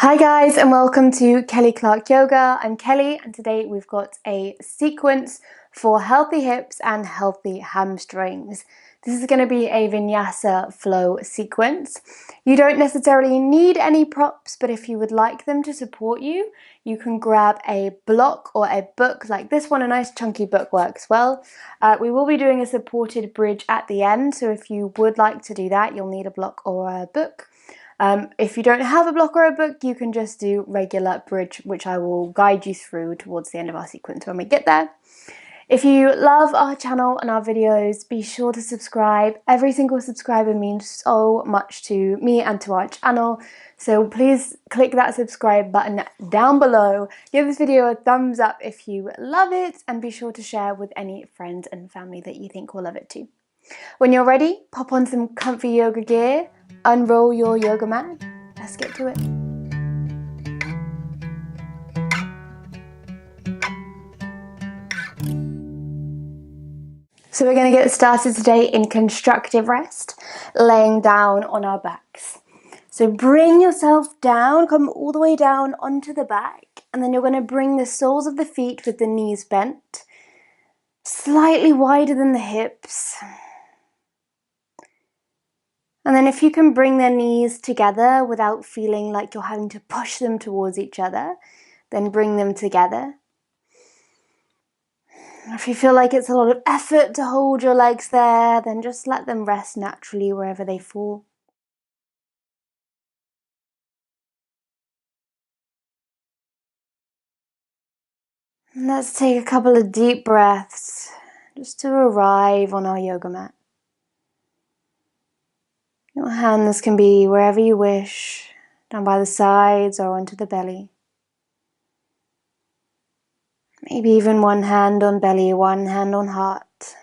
Hi guys, and welcome to Kelly Clarke Yoga. I'm Kelly, and today we've got a sequence for healthy hips and healthy hamstrings. This is going to be a Vinyasa Flow sequence. You don't necessarily need any props, but if you would like them to support you, you can grab a block or a book like this one. A nice chunky book works well. We will be doing a supported bridge at the end, so if you would like to do that, you'll need a block or a book. If you don't have a block or a book, you can just do regular bridge, which I will guide you through towards the end of our sequence when we get there. If you love our channel and our videos, be sure to subscribe. Every single subscriber means so much to me and to our channel. So please click that subscribe button down below. Give this video a thumbs up if you love it, and be sure to share with any friends and family that you think will love it too. When you're ready, pop on some comfy yoga gear, unroll your yoga mat. Let's get to it. So we're going to get started today in constructive rest, laying down on our backs. So bring yourself down, come all the way down onto the back, and then you're going to bring the soles of the feet with the knees bent, slightly wider than the hips. And then if you can bring their knees together without feeling like you're having to push them towards each other, then bring them together. If you feel like it's a lot of effort to hold your legs there, then just let them rest naturally wherever they fall. And let's take a couple of deep breaths just to arrive on our yoga mat. Your hands can be wherever you wish, down by the sides or onto the belly. Maybe even one hand on belly, one hand on heart.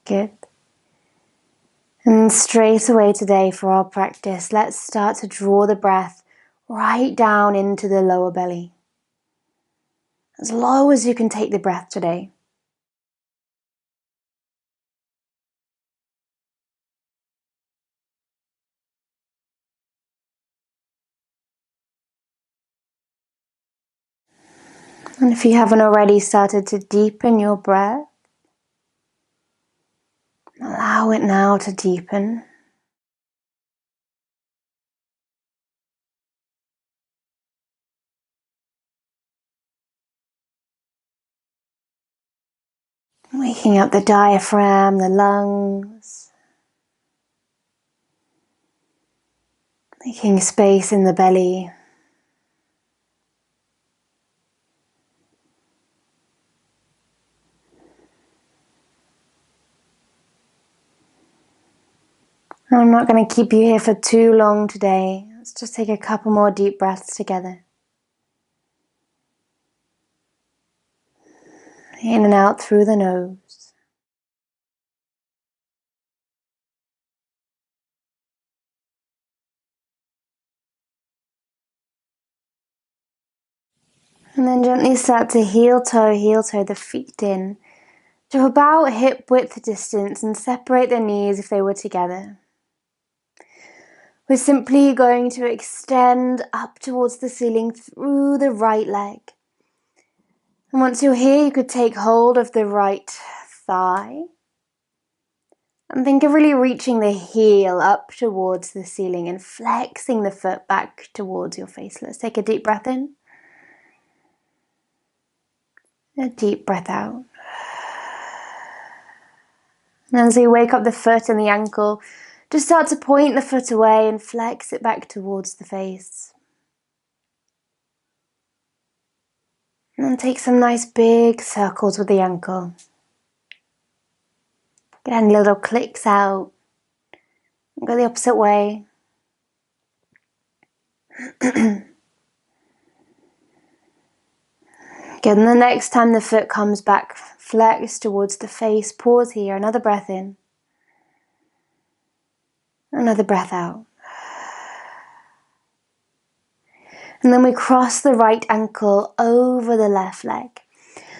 Good. And straight away today for our practice, let's start to draw the breath right down into the lower belly. As low as you can take the breath today. And if you haven't already started to deepen your breath, allow it now to deepen. Waking up the diaphragm, the lungs. Making space in the belly. I'm not going to keep you here for too long today. Let's just take a couple more deep breaths together. In and out through the nose. And then gently start to heel toe the feet in to about hip width distance and separate the knees if they were together. We're simply going to extend up towards the ceiling through the right leg. And once you're here, you could take hold of the right thigh. And think of really reaching the heel up towards the ceiling and flexing the foot back towards your face. Let's take a deep breath in. A deep breath out. And as you wake up the foot and the ankle, just start to point the foot away and flex it back towards the face. And then take some nice big circles with the ankle. Get any little clicks out. And go the opposite way. Good, and the next time the foot comes back, flex towards the face, pause here, another breath in. Another breath out. And then we cross the right ankle over the left leg.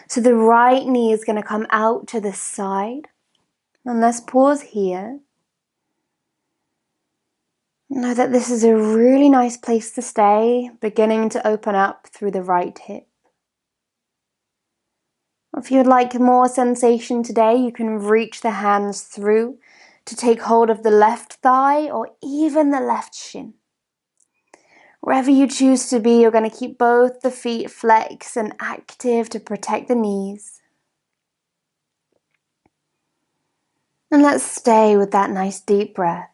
So the right knee is going to come out to the side. And let's pause here. Know that this is a really nice place to stay, beginning to open up through the right hip. If you'd like more sensation today, you can reach the hands through to take hold of the left thigh or even the left shin. Wherever you choose to be, you're going to keep both the feet flexed and active to protect the knees. And let's stay with that nice deep breath.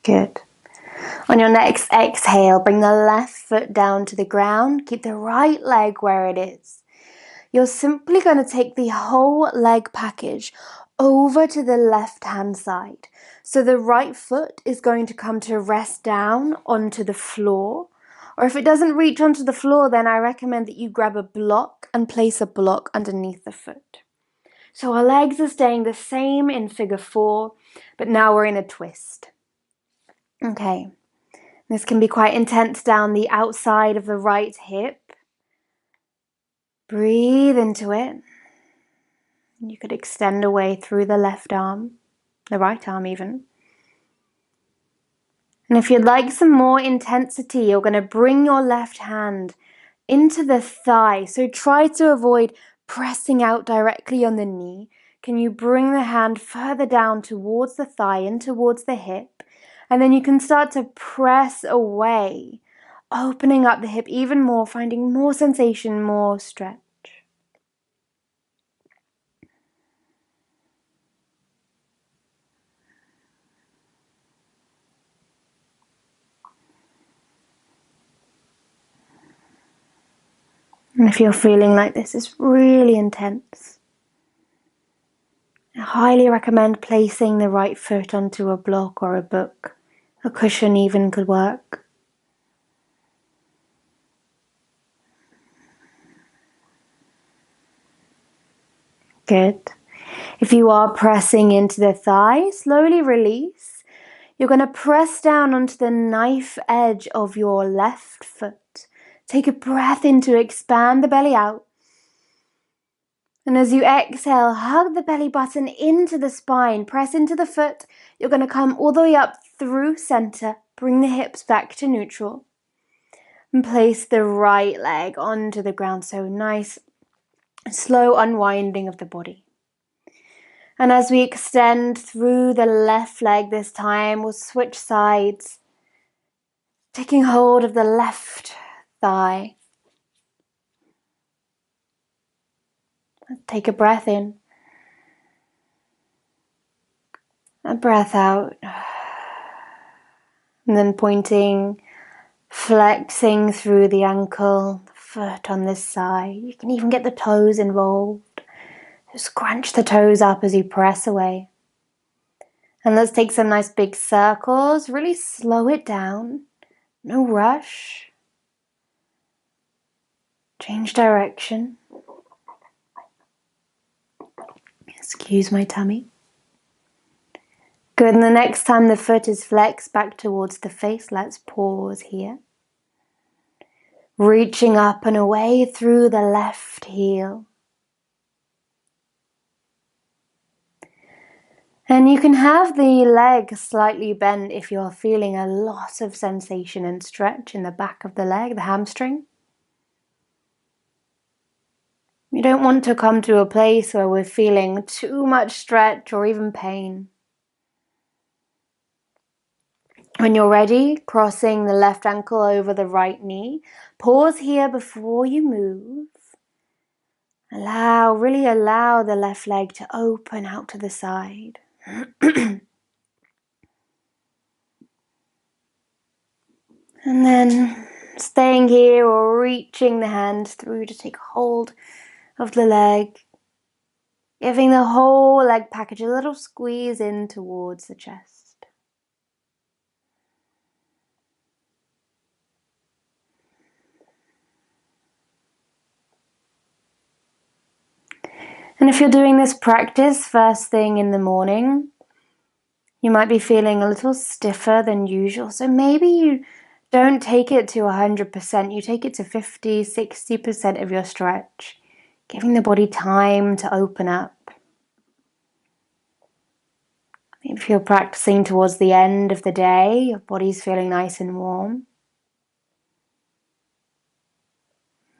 Good. On your next exhale, bring the left foot down to the ground. Keep the right leg where it is. You're simply going to take the whole leg package over to the left hand side. So the right foot is going to come to rest down onto the floor. Or if it doesn't reach onto the floor, then I recommend that you grab a block and place a block underneath the foot. So our legs are staying the same in figure 4, but now we're in a twist. Okay. This can be quite intense down the outside of the right hip. Breathe into it. You could extend away through the left arm, the right arm even. And if you'd like some more intensity, you're going to bring your left hand into the thigh. So try to avoid pressing out directly on the knee. Can you bring the hand further down towards the thigh and towards the hip? And then you can start to press away, opening up the hip even more, finding more sensation, more stretch. And if you're feeling like this is really intense, I highly recommend placing the right foot onto a block or a book. A cushion even could work. Good. If you are pressing into the thigh, slowly release. You're going to press down onto the knife edge of your left foot. Take a breath in to expand the belly out. And as you exhale, hug the belly button into the spine. Press into the foot. You're going to come all the way up through center. Bring the hips back to neutral. And place the right leg onto the ground. So nice, slow unwinding of the body. And as we extend through the left leg this time, we'll switch sides. Taking hold of the left thigh. Take a breath in. A breath out. And then pointing, flexing through the ankle, the foot on this side. You can even get the toes involved. Just scrunch the toes up as you press away. And let's take some nice big circles. Really slow it down. No rush. Change direction. Excuse my tummy. Good, and the next time the foot is flexed back towards the face, let's pause here. Reaching up and away through the left heel. And you can have the leg slightly bent if you're feeling a lot of sensation and stretch in the back of the leg, the hamstring. You don't want to come to a place where we're feeling too much stretch or even pain. When you're ready, crossing the left ankle over the right knee, pause here before you move. Really allow the left leg to open out to the side. And then staying here or reaching the hand through to take hold of the leg, giving the whole leg package a little squeeze in towards the chest. And if you're doing this practice first thing in the morning, you might be feeling a little stiffer than usual. So maybe you don't take it to 100%. You take it to 50, 60% of your stretch, giving the body time to open up. If you're practicing towards the end of the day, your body's feeling nice and warm.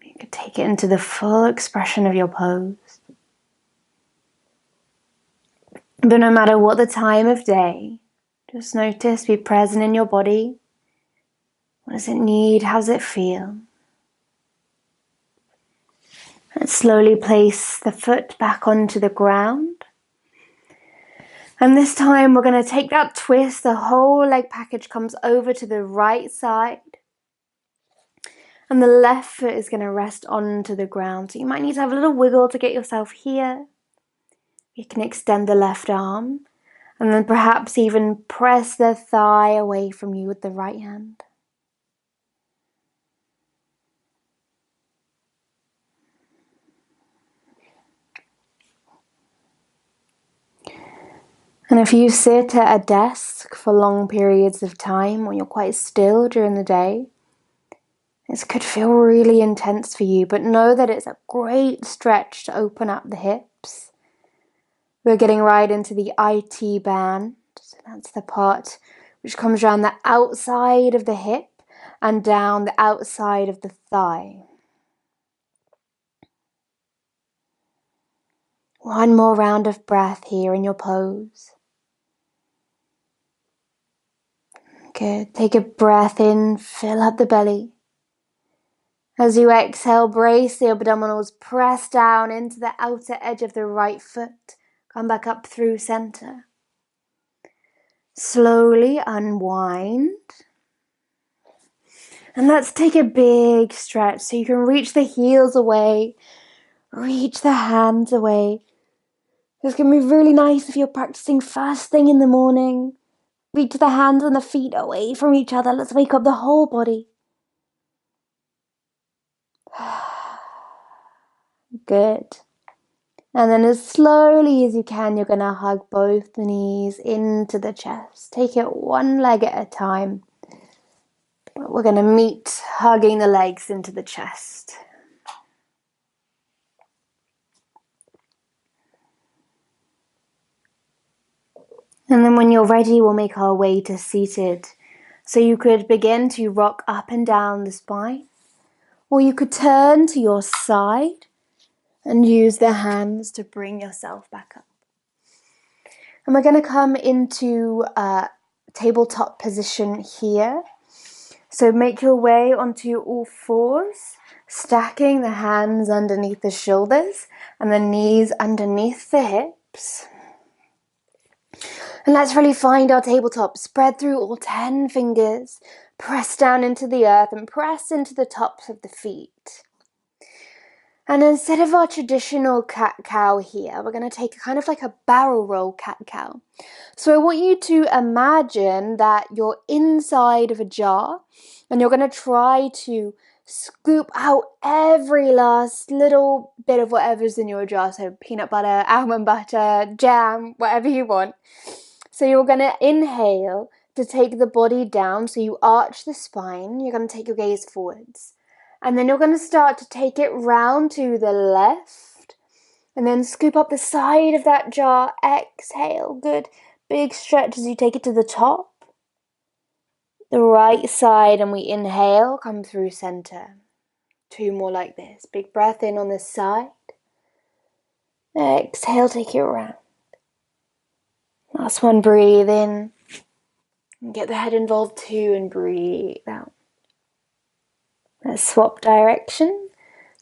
You could take it into the full expression of your pose. But no matter what the time of day, just notice, be present in your body. What does it need? How does it feel? And slowly place the foot back onto the ground. And this time we're going to take that twist. The whole leg package comes over to the right side. And the left foot is going to rest onto the ground. So you might need to have a little wiggle to get yourself here. You can extend the left arm. And then perhaps even press the thigh away from you with the right hand. And if you sit at a desk for long periods of time, or you're quite still during the day, this could feel really intense for you, but know that it's a great stretch to open up the hips. We're getting right into the IT band. So that's the part which comes around the outside of the hip and down the outside of the thigh. One more round of breath here in your pose. Good. Take a breath in, fill up the belly. As you exhale, brace the abdominals, press down into the outer edge of the right foot. Come back up through center. Slowly unwind. And let's take a big stretch so you can reach the heels away, reach the hands away. It's going to be really nice if you're practicing first thing in the morning. Reach the hands and the feet away from each other. Let's wake up the whole body. Good. And then as slowly as you can, you're going to hug both the knees into the chest. Take it one leg at a time. We're going to meet hugging the legs into the chest. And then when you're ready, we'll make our way to seated. So you could begin to rock up and down the spine, or you could turn to your side and use the hands to bring yourself back up. And we're going to come into a tabletop position here. So make your way onto all fours, stacking the hands underneath the shoulders and the knees underneath the hips. And let's really find our tabletop. Spread through all 10 fingers. Press down into the earth and press into the tops of the feet. And instead of our traditional cat-cow here, we're going to take kind of like a barrel roll cat-cow. So I want you to imagine that you're inside of a jar and you're going to try to scoop out every last little bit of whatever's in your jar. So peanut butter, almond butter, jam, whatever you want. So you're going to inhale to take the body down. So you arch the spine. You're going to take your gaze forwards. And then you're going to start to take it round to the left. And then scoop up the side of that jar. Exhale. Good. Big stretch as you take it to the top. The right side, and we inhale. Come through center. 2 more like this. Big breath in on this side. Exhale. Take it around. Last one, breathe in. Get the head involved too and breathe out. Let's swap direction.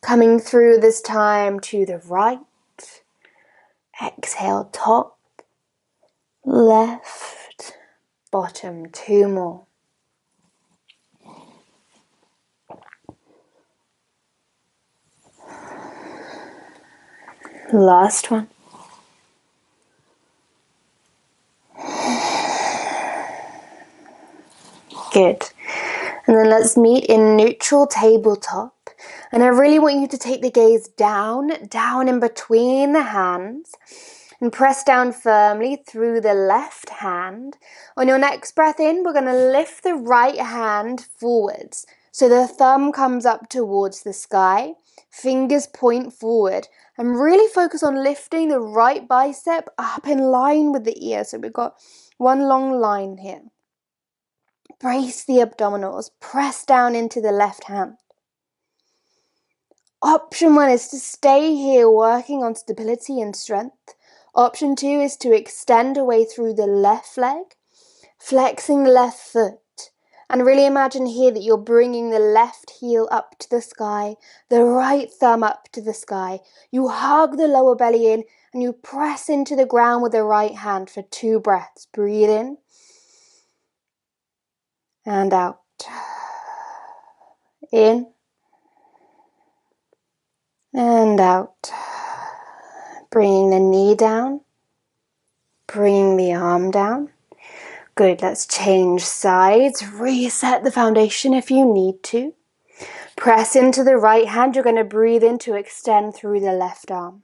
Coming through this time to the right. Exhale, top, left, bottom. 2 more. Last one. Good. And then let's meet in neutral tabletop. And I really want you to take the gaze down in between the hands, and press down firmly through the left hand. On your next breath in, we're going to lift the right hand forwards. So the thumb comes up towards the sky, fingers point forward, and really focus on lifting the right bicep up in line with the ear. So we've got one long line here. Brace the abdominals, press down into the left hand. Option 1 is to stay here working on stability and strength. Option 2 is to extend away through the left leg, flexing left foot. And really imagine here that you're bringing the left heel up to the sky, the right thumb up to the sky. You hug the lower belly in and you press into the ground with the right hand for 2 breaths. Breathe in and out. In and out. Bringing the knee down, bringing the arm down. Good, let's change sides. Reset the foundation if you need to. Press into the right hand. You're going to breathe in to extend through the left arm.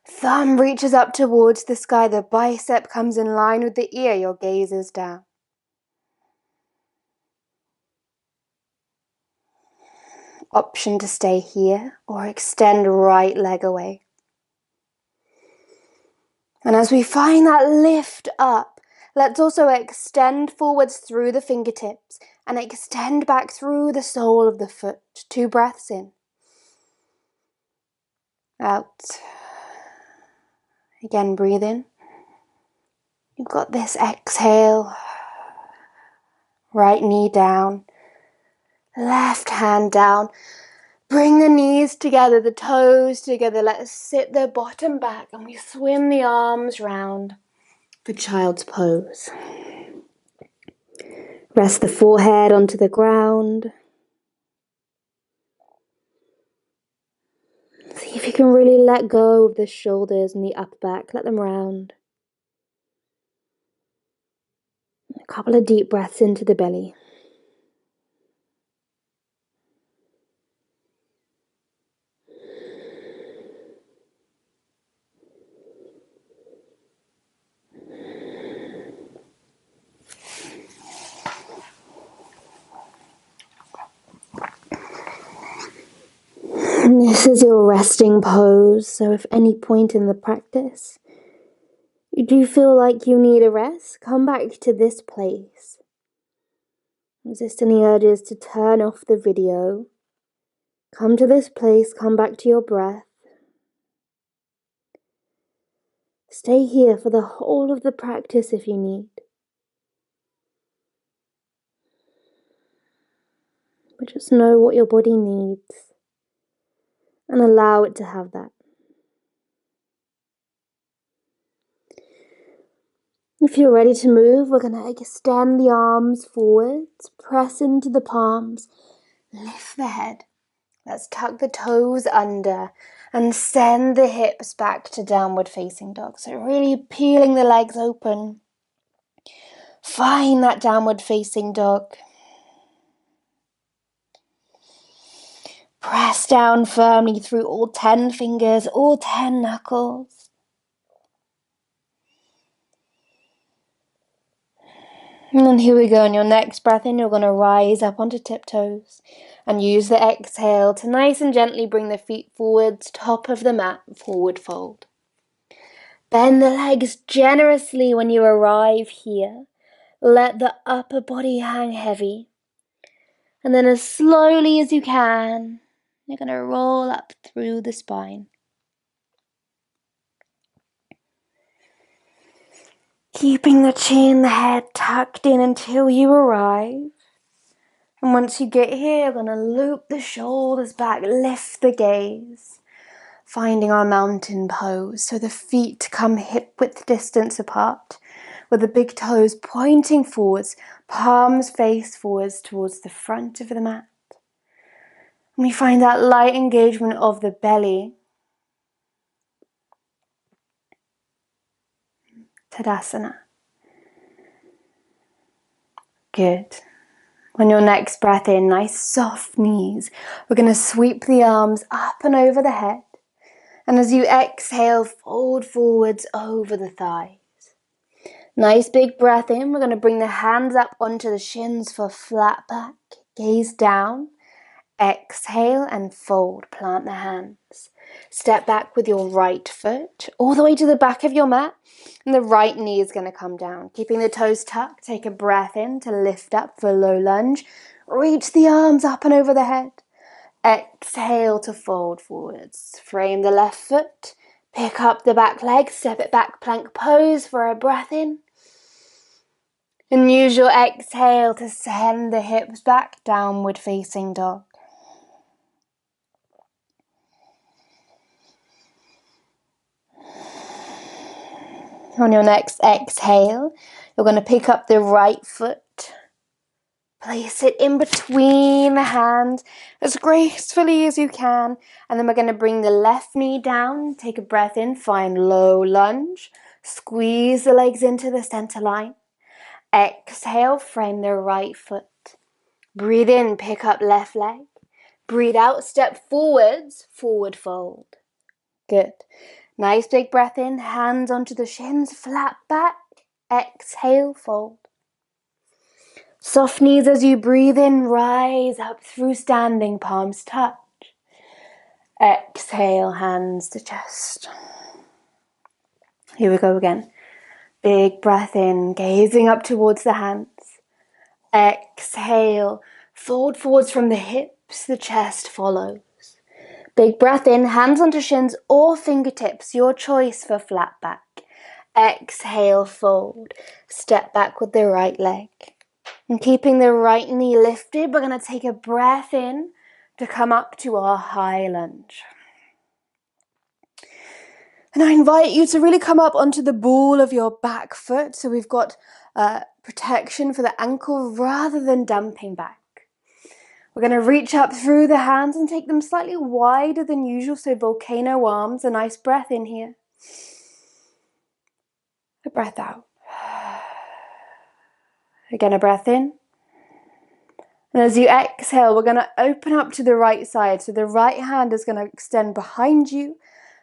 Thumb reaches up towards the sky. The bicep comes in line with the ear. Your gaze is down. Option to stay here or extend right leg away. And as we find that lift up, let's also extend forwards through the fingertips and extend back through the sole of the foot. 2 breaths in. Out. Again, breathe in. You've got this. Exhale. Right knee down. Left hand down. Bring the knees together, the toes together. Let's sit the bottom back and we swim the arms round for child's pose. Rest the forehead onto the ground. See if you can really let go of the shoulders and the upper back. Let them round. A couple of deep breaths into the belly. And this is your resting pose, so if any point in the practice you do feel like you need a rest, come back to this place. Resist any urges to turn off the video. Come to this place, come back to your breath. Stay here for the whole of the practice if you need. But just know what your body needs and allow it to have that. If you're ready to move, we're going to extend the arms forwards, press into the palms, lift the head. Let's tuck the toes under and send the hips back to downward facing dog. So really peeling the legs open. Find that downward facing dog. Press down firmly through all 10 fingers, all 10 knuckles. And then here we go. On your next breath in, you're going to rise up onto tiptoes and use the exhale to nice and gently bring the feet forwards, top of the mat, forward fold. Bend the legs generously when you arrive here. Let the upper body hang heavy. And then as slowly as you can, you're going to roll up through the spine. Keeping the chin, the head tucked in until you arrive. And once you get here, you're going to loop the shoulders back, lift the gaze. Finding our mountain pose, so the feet come hip-width distance apart, with the big toes pointing forwards, palms face forwards towards the front of the mat. And we find that light engagement of the belly. Tadasana. Good. On your next breath in, nice soft knees, we're going to sweep the arms up and over the head. And as you exhale, fold forwards over the thighs. Nice big breath in. We're going to bring the hands up onto the shins for flat back. Gaze down. Exhale and fold. Plant the hands. Step back with your right foot all the way to the back of your mat. And the right knee is going to come down. Keeping the toes tucked. Take a breath in to lift up for low lunge. Reach the arms up and over the head. Exhale to fold forwards. Frame the left foot. Pick up the back leg. Step it back. Plank pose for a breath in. And use your exhale to send the hips back. Downward facing dog. On your next exhale, you're going to pick up the right foot. Place it in between the hands as gracefully as you can. And then we're going to bring the left knee down. Take a breath in. Find low lunge. Squeeze the legs into the center line. Exhale, frame the right foot. Breathe in, pick up left leg. Breathe out, step forwards, forward fold. Good. Nice big breath in, hands onto the shins, flat back. Exhale, fold. Soft knees as you breathe in, rise up through standing, palms touch. Exhale, hands to chest. Here we go again. Big breath in, gazing up towards the hands. Exhale, fold forwards from the hips, the chest follows. Big breath in, hands onto shins or fingertips, your choice for flat back. Exhale, fold. Step back with the right leg. And keeping the right knee lifted, we're going to take a breath in to come up to our high lunge. And I invite you to really come up onto the ball of your back foot. So we've got protection for the ankle rather than dumping back. We're going to reach up through the hands and take them slightly wider than usual. So volcano arms, a nice breath in here. A breath out. Again, a breath in. And as you exhale, we're going to open up to the right side. So the right hand is going to extend behind you.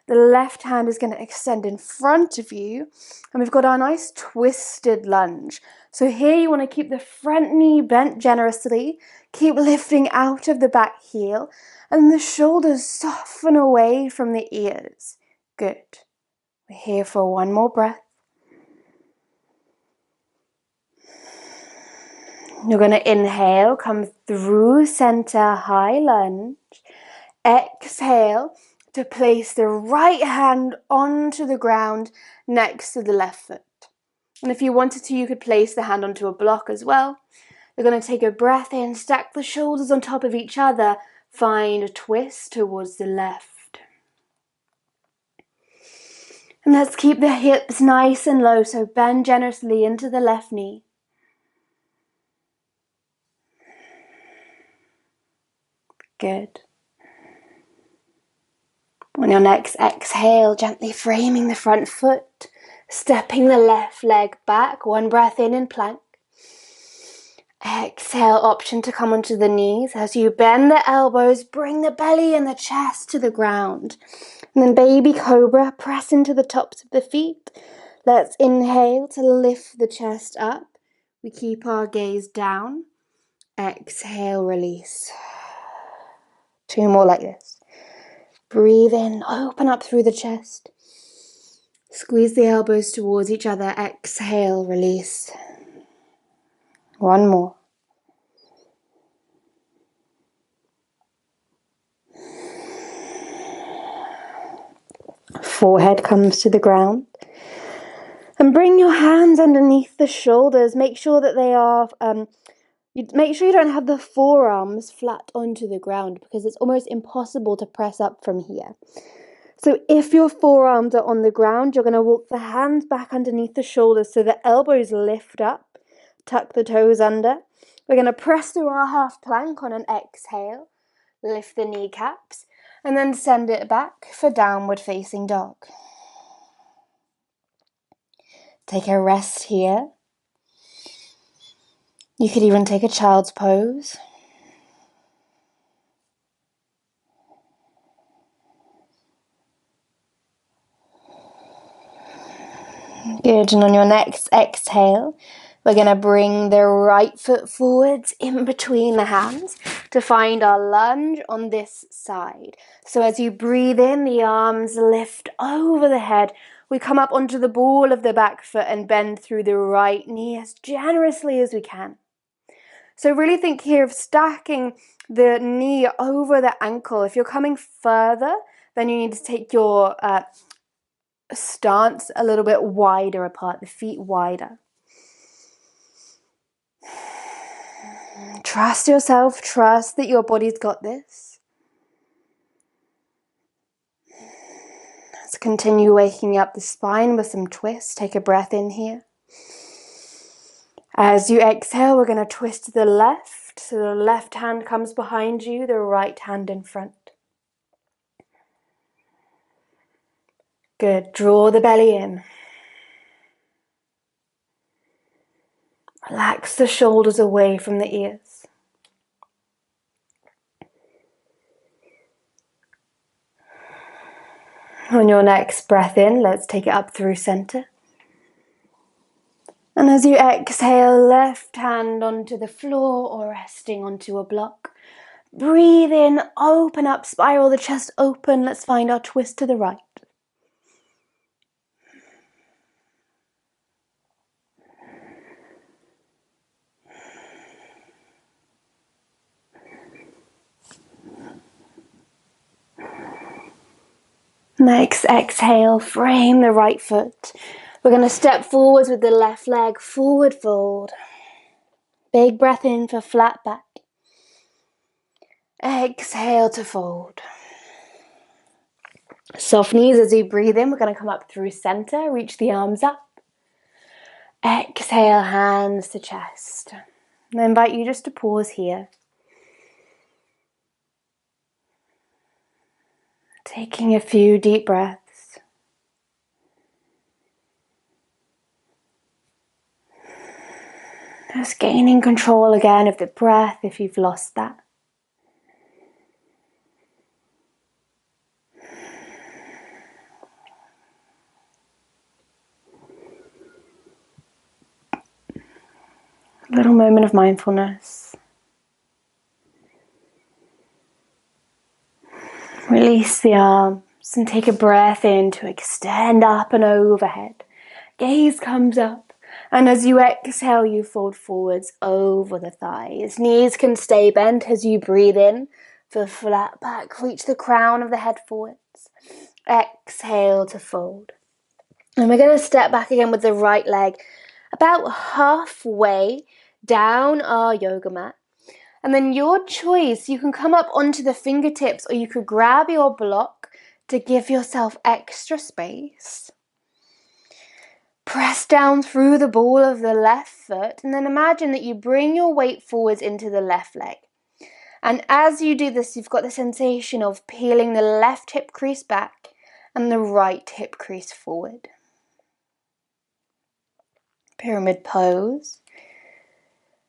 The left hand is going to extend in front of you. And we've got our nice twisted lunge. So here you want to keep the front knee bent generously. Keep lifting out of the back heel. And the shoulders soften away from the ears. Good. We're here for one more breath. You're going to inhale, come through center, high lunge. Exhale to place the right hand onto the ground next to the left foot. And if you wanted to, you could place the hand onto a block as well. You're going to take a breath in, stack the shoulders on top of each other, find a twist towards the left. And let's keep the hips nice and low, so bend generously into the left knee. Good. On your next exhale, gently framing the front foot, stepping the left leg back, one breath in plank. Exhale, option to come onto the knees. As you bend the elbows, bring the belly and the chest to the ground. And then baby cobra, press into the tops of the feet. Let's inhale to lift the chest up. We keep our gaze down. Exhale, release. Two more like this. Breathe in, open up through the chest. Squeeze the elbows towards each other. Exhale, release. One more. Forehead comes to the ground. And bring your hands underneath the shoulders. Make sure that they are... Make sure you don't have the forearms flat onto the ground because it's almost impossible to press up from here. So if your forearms are on the ground, you're going to walk the hands back underneath the shoulders so the elbows lift up. Tuck the toes under. We're going to press through our half plank on an exhale. Lift the kneecaps and then send it back for downward facing dog. Take a rest here. You could even take a child's pose. Good, and on your next exhale, we're going to bring the right foot forwards in between the hands to find our lunge on this side. So as you breathe in, the arms lift over the head. We come up onto the ball of the back foot and bend through the right knee as generously as we can. So really think here of stacking the knee over the ankle. If you're coming further, then you need to take your stance a little bit wider apart, the feet wider. Trust yourself, trust that your body's got this. Let's continue waking up the spine with some twists. Take a breath in here. As you exhale, we're going to twist to the left. So the left hand comes behind you, the right hand in front. Good. Draw the belly in. Relax the shoulders away from the ears. On your next breath in, let's take it up through center. And as you exhale, left hand onto the floor or resting onto a block. Breathe in, open up, spiral the chest open. Let's find our twist to the right. Next exhale, frame the right foot. We're going to step forwards with the left leg, forward fold. Big breath in for flat back. Exhale to fold. Soft knees as you breathe in. We're going to come up through center, reach the arms up. Exhale, hands to chest. And I invite you just to pause here. Taking a few deep breaths. Just gaining control again of the breath if you've lost that. A little moment of mindfulness. Release the arms and take a breath in to extend up and overhead. Gaze comes up, and as you exhale, you fold forwards over the thighs. Knees can stay bent as you breathe in for flat back. Reach the crown of the head forwards. Exhale to fold. And we're going to step back again with the right leg about halfway down our yoga mat. And then your choice, you can come up onto the fingertips or you could grab your block to give yourself extra space. Press down through the ball of the left foot and then imagine that you bring your weight forwards into the left leg. And as you do this, you've got the sensation of peeling the left hip crease back and the right hip crease forward. Pyramid pose.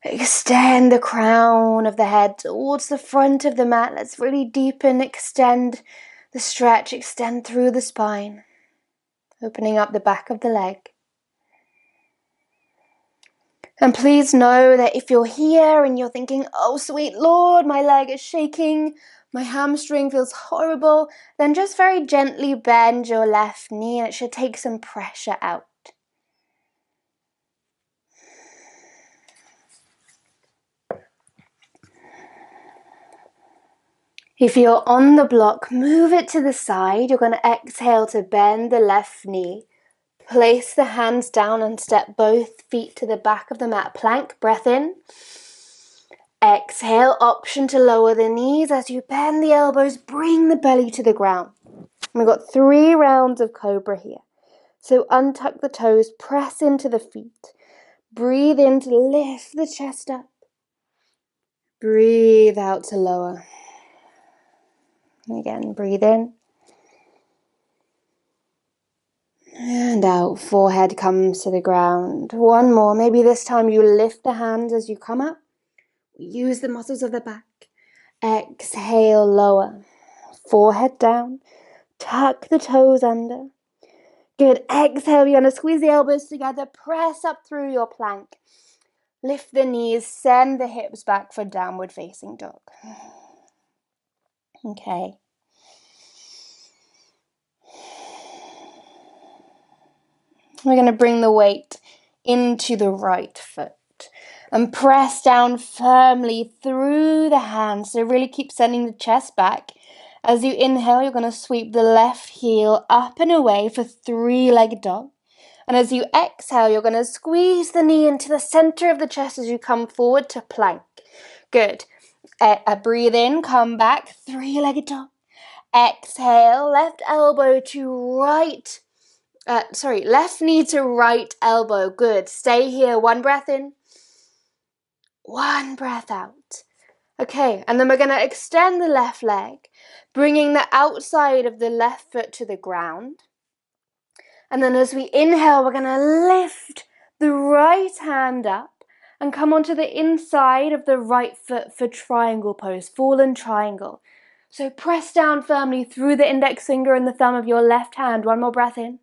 Extend the crown of the head towards the front of the mat. Let's really deepen, extend the stretch, extend through the spine, opening up the back of the leg. And please know that if you're here and you're thinking, oh sweet Lord, my leg is shaking, my hamstring feels horrible, then just very gently bend your left knee and it should take some pressure out. If you're on the block, move it to the side. You're going to exhale to bend the left knee. Place the hands down and step both feet to the back of the mat. Plank, breath in. Exhale, option to lower the knees as you bend the elbows, bring the belly to the ground. We've got 3 rounds of cobra here. So untuck the toes, press into the feet. Breathe in to lift the chest up. Breathe out to lower. Again, breathe in. And out, forehead comes to the ground. One more, maybe this time you lift the hands as you come up. Use the muscles of the back. Exhale, lower. Forehead down. Tuck the toes under. Good. Exhale, you're going to squeeze the elbows together. Press up through your plank. Lift the knees. Send the hips back for downward facing dog. Okay. We're going to bring the weight into the right foot and press down firmly through the hands. So really keep sending the chest back. As you inhale, you're going to sweep the left heel up and away for three-legged dog. And as you exhale, you're going to squeeze the knee into the center of the chest as you come forward to plank. Good. Breathe in, come back, three-legged dog. Exhale, left elbow to right. Left knee to right elbow. Good. Stay here. One breath in. One breath out. Okay, and then we're going to extend the left leg, bringing the outside of the left foot to the ground. And then as we inhale, we're going to lift the right hand up and come onto the inside of the right foot for triangle pose, fallen triangle. So press down firmly through the index finger and the thumb of your left hand. One more breath in.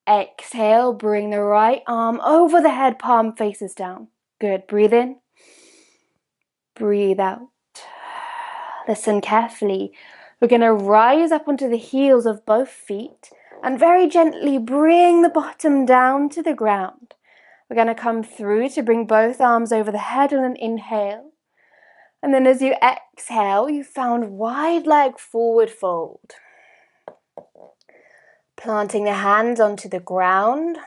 Exhale, bring the right arm over the head, palm faces down. Good, breathe in. Breathe out. Listen carefully. We're going to rise up onto the heels of both feet and very gently bring the bottom down to the ground. We're going to come through to bring both arms over the head on an inhale. And then as you exhale, you found wide leg forward fold. Planting the hands onto the ground.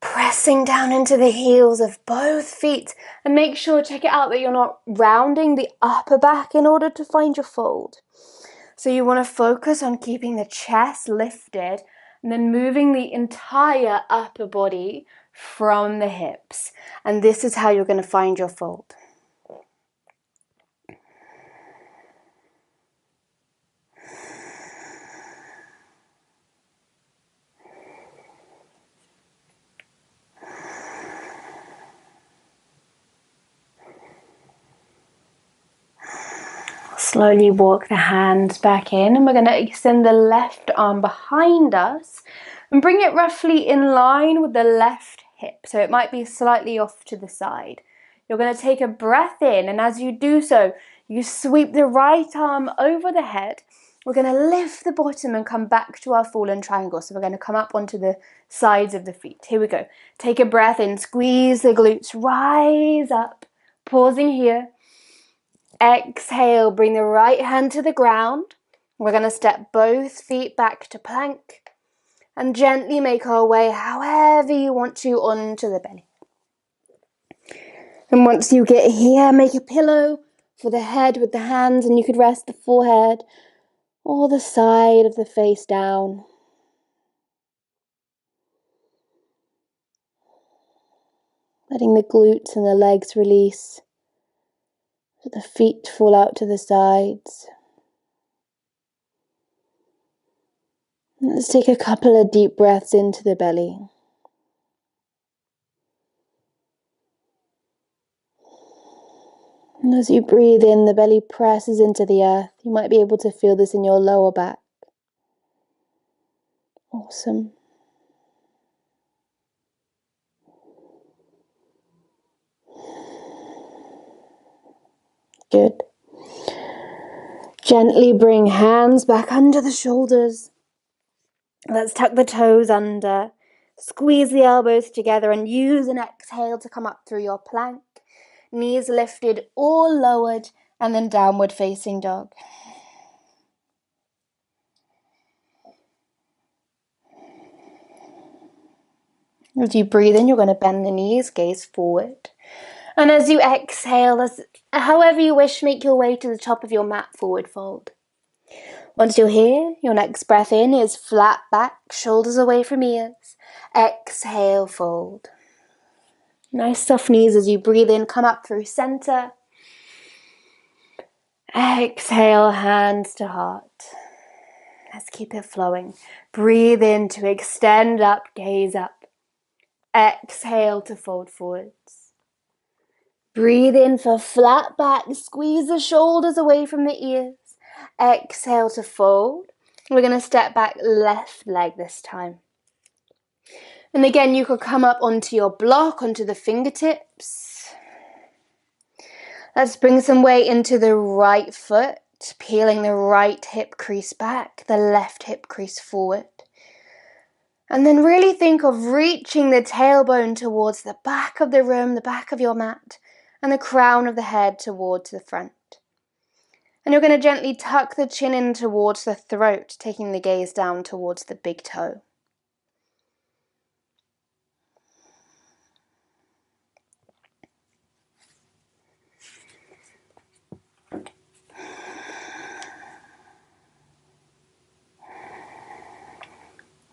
Pressing down into the heels of both feet. And make sure, check it out, that you're not rounding the upper back in order to find your fold. So you want to focus on keeping the chest lifted and then moving the entire upper body from the hips. And this is how you're going to find your fold. Slowly walk the hands back in, and we're going to extend the left arm behind us and bring it roughly in line with the left hip. So it might be slightly off to the side. You're going to take a breath in, and as you do so, you sweep the right arm over the head. We're going to lift the bottom and come back to our fallen triangle. So we're going to come up onto the sides of the feet. Here we go. Take a breath in, squeeze the glutes, rise up, pausing here. Exhale, bring the right hand to the ground. We're going to step both feet back to plank and gently make our way however you want to onto the belly. And once you get here, make a pillow for the head with the hands, and you could rest the forehead or the side of the face down. Letting the glutes and the legs release. So the feet fall out to the sides. Let's take a couple of deep breaths into the belly. And as you breathe in, the belly presses into the earth. You might be able to feel this in your lower back. Awesome. Good. Gently bring hands back under the shoulders. Let's tuck the toes under. Squeeze the elbows together and use an exhale to come up through your plank. Knees lifted or lowered, and then downward facing dog. As you breathe in, you're going to bend the knees, gaze forward. And as you exhale, however you wish, make your way to the top of your mat, forward fold. Once you're here, your next breath in is flat back, shoulders away from ears. Exhale, fold. Nice soft knees as you breathe in, come up through center. Exhale, hands to heart. Let's keep it flowing. Breathe in to extend up, gaze up. Exhale to fold forwards. Breathe in for flat back, squeeze the shoulders away from the ears. Exhale to fold. We're going to step back left leg this time. And again, you could come up onto your block, onto the fingertips. Let's bring some weight into the right foot, peeling the right hip crease back, the left hip crease forward. And then really think of reaching the tailbone towards the back of the room, the back of your mat, and the crown of the head towards the front. And you're going to gently tuck the chin in towards the throat, taking the gaze down towards the big toe.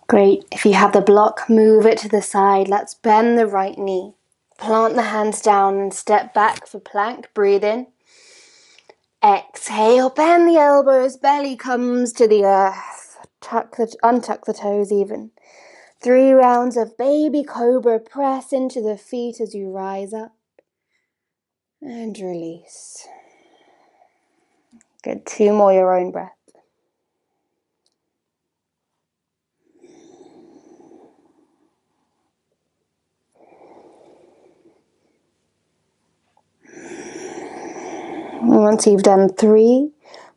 Great. If you have the block, move it to the side. Let's bend the right knee. Plant the hands down and step back for plank. Breathe in. Exhale, bend the elbows, belly comes to the earth. Untuck the toes even. 3 rounds of baby cobra. Press into the feet as you rise up. And release. Good. 2 more, your own breath. Once you've done 3,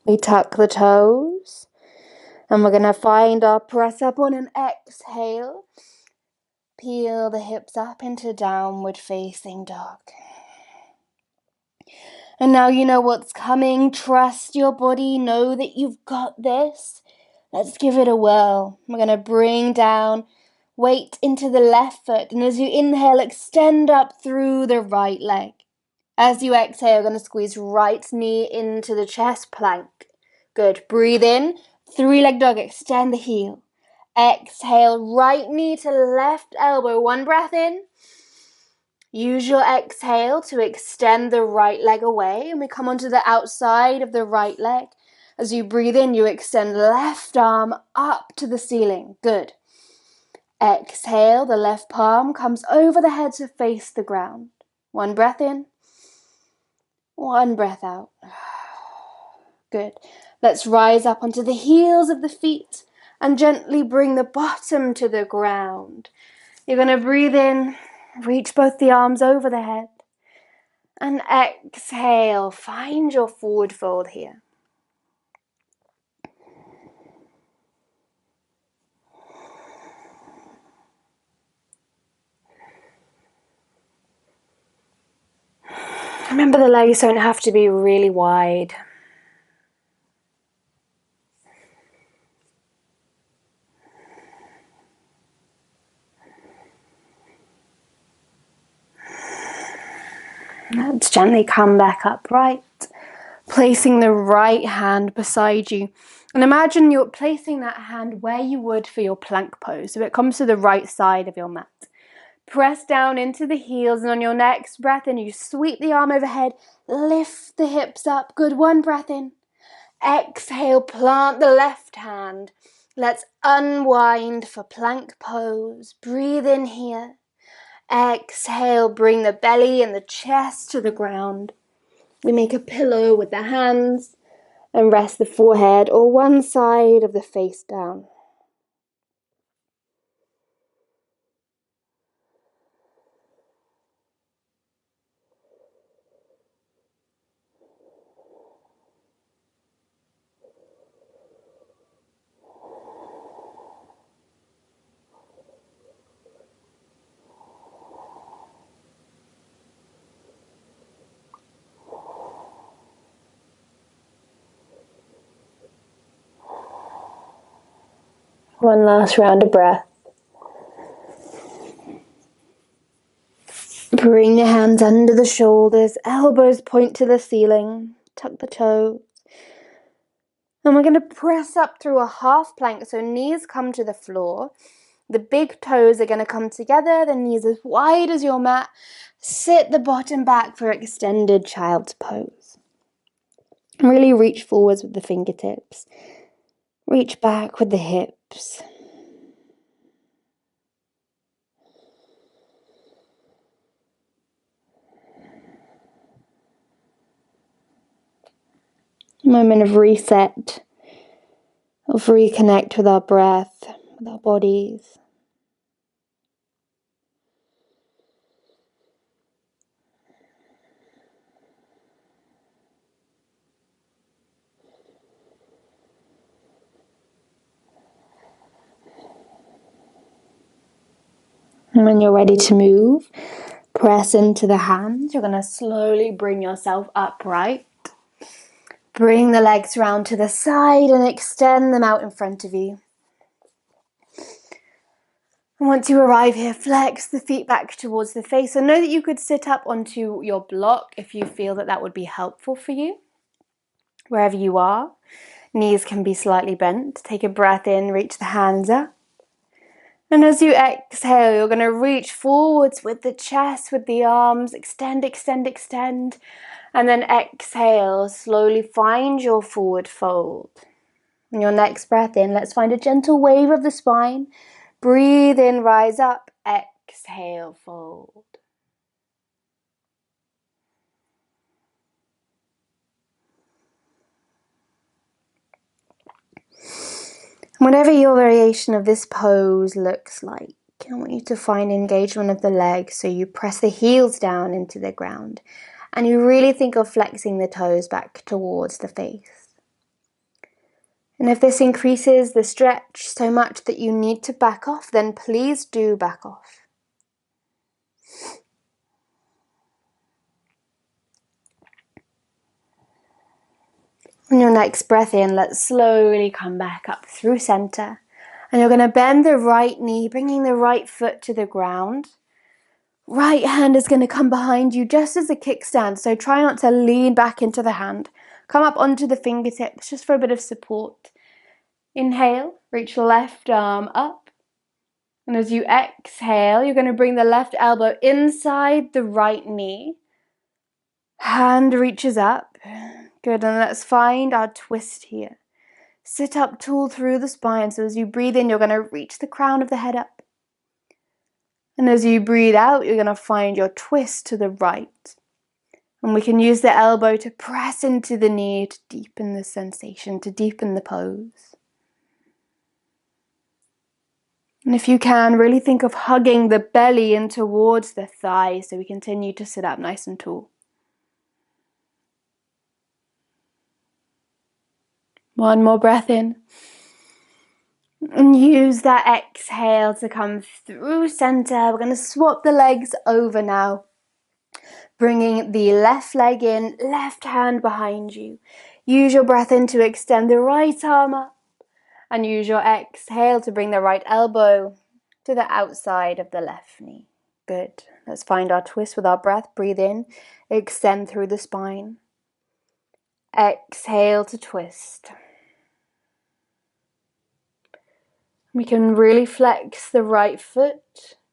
we tuck the toes. And we're going to find our press up on an exhale. Peel the hips up into downward facing dog. And now you know what's coming. Trust your body. Know that you've got this. Let's give it a whirl. We're going to bring down weight into the left foot. And as you inhale, extend up through the right leg. As you exhale, you're going to squeeze right knee into the chest plank. Good. Breathe in. 3-leg dog. Extend the heel. Exhale. Right knee to left elbow. 1 breath in. Use your exhale to extend the right leg away. And we come onto the outside of the right leg. As you breathe in, you extend left arm up to the ceiling. Good. Exhale. The left palm comes over the head to face the ground. 1 breath in. 1 breath out. Good. Let's rise up onto the heels of the feet and gently bring the bottom to the ground. You're going to breathe in, reach both the arms over the head, and exhale. Find your forward fold here. Remember, the legs don't have to be really wide. Let's gently come back upright, placing the right hand beside you. And imagine you're placing that hand where you would for your plank pose. So it comes to the right side of your mat. Press down into the heels, and on your next breath in, you sweep the arm overhead, lift the hips up. Good. 1 breath in. Exhale, plant the left hand. Let's unwind for plank pose. Breathe in here. Exhale, bring the belly and the chest to the ground. We make a pillow with the hands and rest the forehead or one side of the face down. One last round of breath. Bring the hands under the shoulders, elbows point to the ceiling, tuck the toes. And we're going to press up through a half plank, so knees come to the floor. The big toes are going to come together, the knees as wide as your mat. Sit the bottom back for extended child's pose. Really reach forwards with the fingertips. Reach back with the hips. Moment of reset, of reconnect with our breath, with our bodies. And when you're ready to move, press into the hands. You're going to slowly bring yourself upright. Bring the legs round to the side and extend them out in front of you. And once you arrive here, flex the feet back towards the face. So know that you could sit up onto your block if you feel that that would be helpful for you. Wherever you are, knees can be slightly bent. Take a breath in, reach the hands up. And as you exhale, you're going to reach forwards with the chest, with the arms. Extend, extend, extend. And then exhale, slowly find your forward fold. And your next breath in, let's find a gentle wave of the spine. Breathe in, rise up. Exhale, fold. Whatever your variation of this pose looks like, I want you to find engagement of the legs, so you press the heels down into the ground and you really think of flexing the toes back towards the face. And if this increases the stretch so much that you need to back off, then please do back off. On your next breath in, let's slowly come back up through center. And you're going to bend the right knee, bringing the right foot to the ground. Right hand is going to come behind you just as a kickstand, so try not to lean back into the hand. Come up onto the fingertips just for a bit of support. Inhale, reach left arm up. And as you exhale, you're going to bring the left elbow inside the right knee. Hand reaches up. Good, and let's find our twist here. Sit up tall through the spine, so as you breathe in, you're going to reach the crown of the head up. And as you breathe out, you're going to find your twist to the right. And we can use the elbow to press into the knee to deepen the sensation, to deepen the pose. And if you can, really think of hugging the belly in towards the thighs so we continue to sit up nice and tall. One more breath in. And use that exhale to come through center. We're going to swap the legs over now. Bringing the left leg in, left hand behind you. Use your breath in to extend the right arm up. And use your exhale to bring the right elbow to the outside of the left knee. Good. Let's find our twist with our breath. Breathe in, extend through the spine. Exhale to twist. We can really flex the right foot.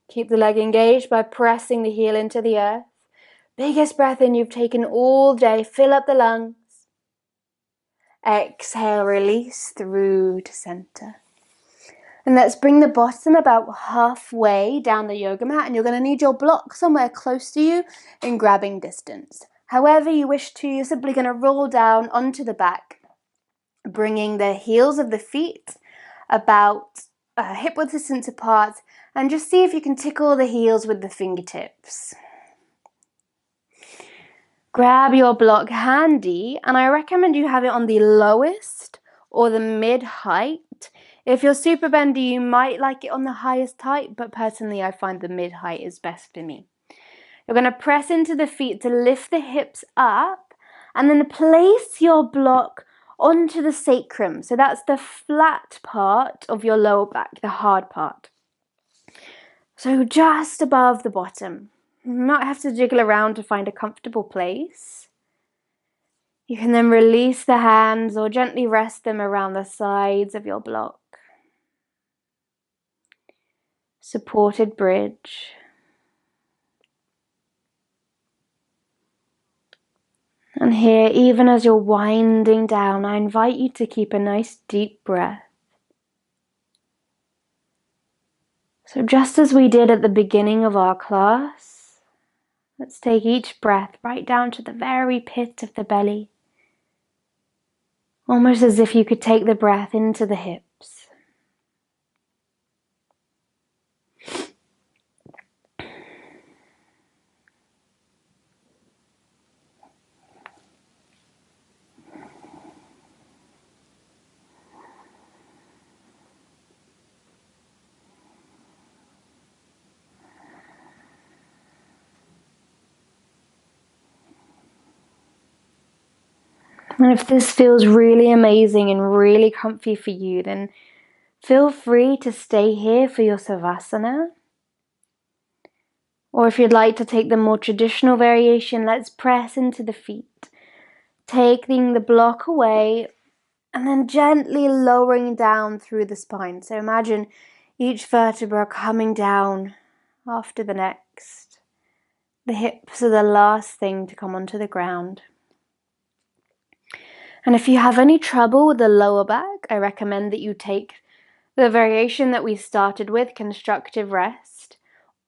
Keep the leg engaged by pressing the heel into the earth. Biggest breath in you've taken all day. Fill up the lungs. Exhale, release through to center. And let's bring the bottom about halfway down the yoga mat, and you're going to need your block somewhere close to you in grabbing distance. However you wish to, you're simply going to roll down onto the back, bringing the heels of the feet about hip width distance apart, and just see if you can tickle the heels with the fingertips. Grab your block handy, and I recommend you have it on the lowest or the mid height. If you're super bendy, you might like it on the highest height, but personally I find the mid height is best for me. You're going to press into the feet to lift the hips up, and then place your block onto the sacrum. So that's the flat part of your lower back, the hard part. So just above the bottom. You might have to jiggle around to find a comfortable place. You can then release the hands or gently rest them around the sides of your block. Supported bridge. And here, even as you're winding down, I invite you to keep a nice deep breath. So just as we did at the beginning of our class, let's take each breath right down to the very pit of the belly. Almost as if you could take the breath into the hips. And if this feels really amazing and really comfy for you, then feel free to stay here for your Savasana. Or if you'd like to take the more traditional variation, let's press into the feet, taking the block away and then gently lowering down through the spine. So imagine each vertebra coming down after the next. The hips are the last thing to come onto the ground. And if you have any trouble with the lower back, I recommend that you take the variation that we started with, constructive rest,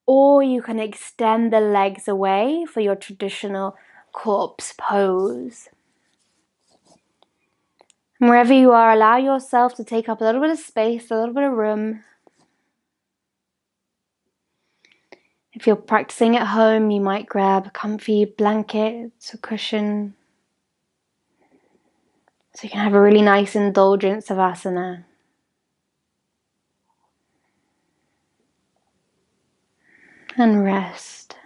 or you can extend the legs away for your traditional corpse pose. And wherever you are, allow yourself to take up a little bit of space, a little bit of room. If you're practicing at home, you might grab a comfy blanket or cushion, so you can have a really nice indulgent Savasana. And rest.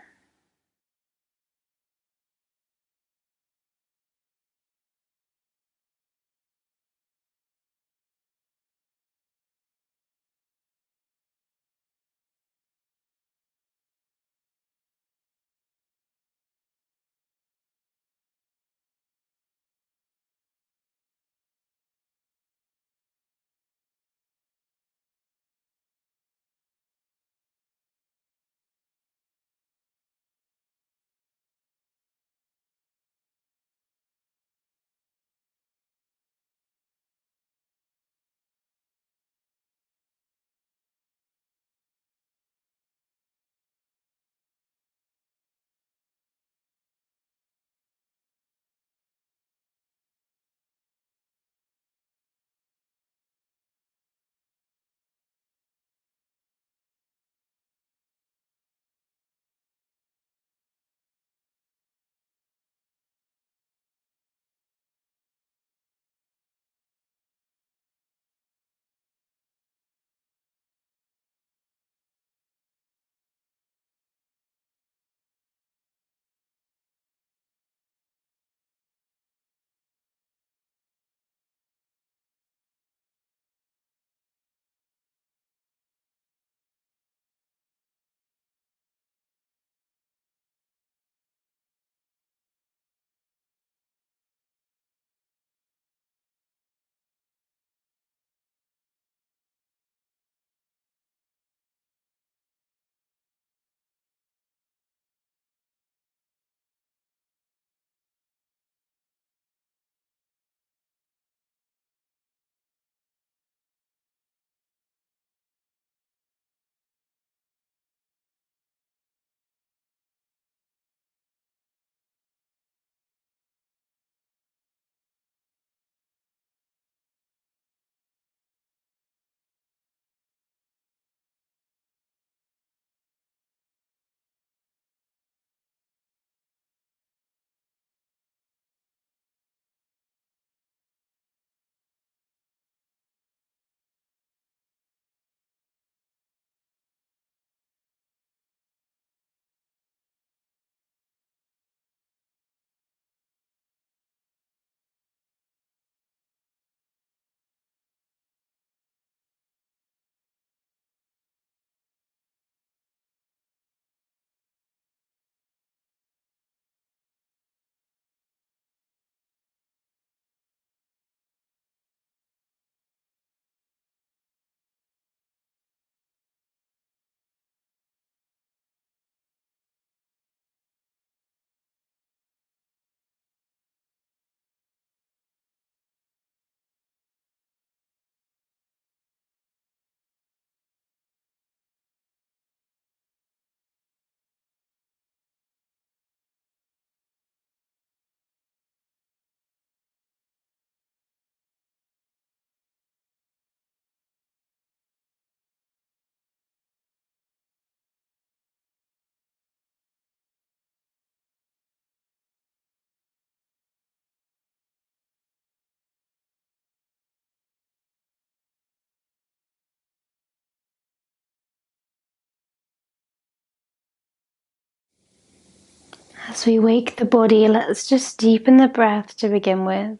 As we wake the body, let's just deepen the breath to begin with.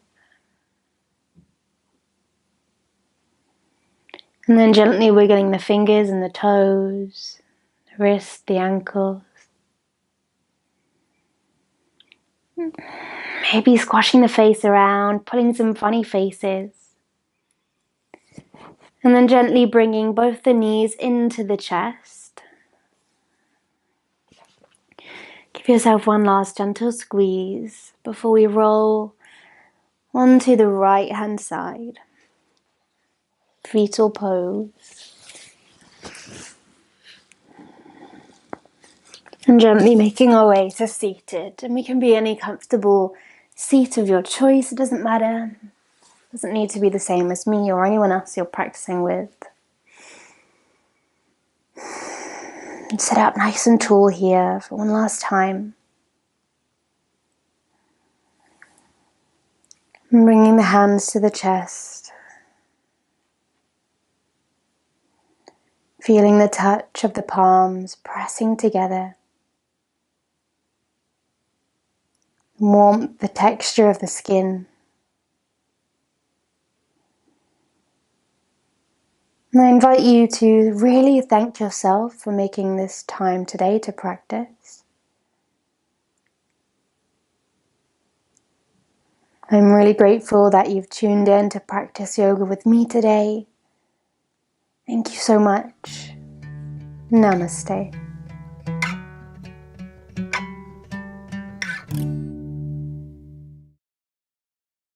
And then gently wiggling the fingers and the toes, the wrists, the ankles. Maybe squashing the face around, pulling some funny faces. And then gently bringing both the knees into the chest. Give yourself one last gentle squeeze before we roll onto the right hand side. Fetal pose. And gently making our way to seated. And we can be any comfortable seat of your choice, it doesn't matter. It doesn't need to be the same as me or anyone else you're practicing with. And sit up nice and tall here for one last time. And bringing the hands to the chest. Feeling the touch of the palms pressing together. Warmth, the texture of the skin. And I invite you to really thank yourself for making this time today to practice. I'm really grateful that you've tuned in to practice yoga with me today. Thank you so much. Namaste.